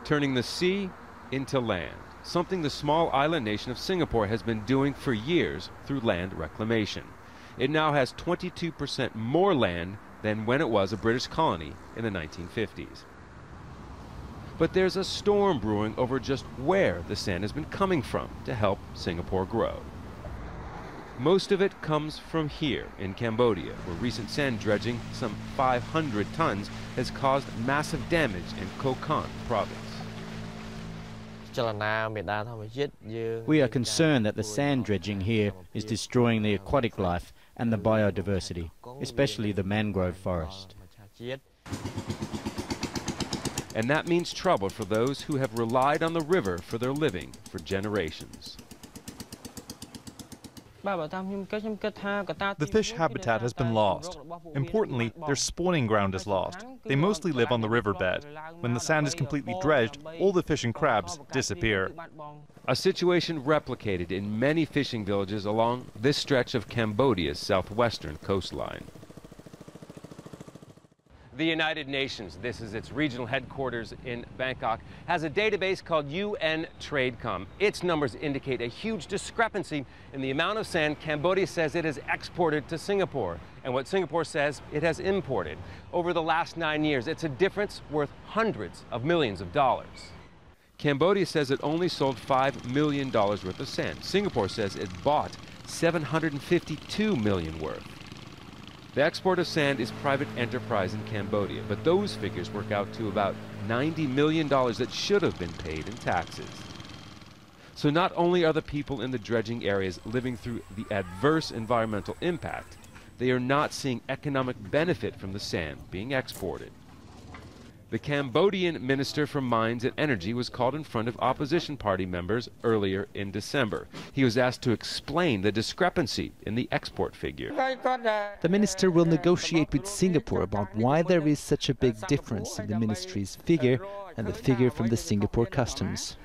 turning the sea into land, something the small island nation of Singapore has been doing for years through land reclamation. It now has 22% more land than when it was a British colony in the 1950s. But there's a storm brewing over just where the sand has been coming from to help Singapore grow. Most of it comes from here in Cambodia, where recent sand dredging, some 500 tons, has caused massive damage in Koh Kan province. We are concerned that the sand dredging here is destroying the aquatic life and the biodiversity, especially the mangrove forest. And that means trouble for those who have relied on the river for their living for generations. The fish habitat has been lost. Importantly, their spawning ground is lost. They mostly live on the riverbed. When the sand is completely dredged, all the fish and crabs disappear. A situation replicated in many fishing villages along this stretch of Cambodia's southwestern coastline. The United Nations, this is its regional headquarters in Bangkok, has a database called UN TradeCom. Its numbers indicate a huge discrepancy in the amount of sand Cambodia says it has exported to Singapore and what Singapore says it has imported. Over the last 9 years, it's a difference worth hundreds of millions of dollars. Cambodia says it only sold $5 million worth of sand. Singapore says it bought $752 million worth. The export of sand is private enterprise in Cambodia, but those figures work out to about $90 million that should have been paid in taxes. So not only are the people in the dredging areas living through the adverse environmental impact, they are not seeing economic benefit from the sand being exported. The Cambodian Minister for Mines and Energy was called in front of opposition party members earlier in December. He was asked to explain the discrepancy in the export figure. The minister will negotiate with Singapore about why there is such a big difference in the ministry's figure and the figure from the Singapore customs.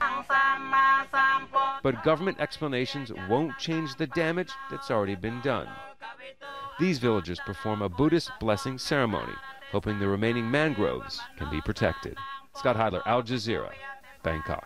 But government explanations won't change the damage that's already been done. These villagers perform a Buddhist blessing ceremony, hoping the remaining mangroves can be protected. Scott Heidler, Al Jazeera, Bangkok.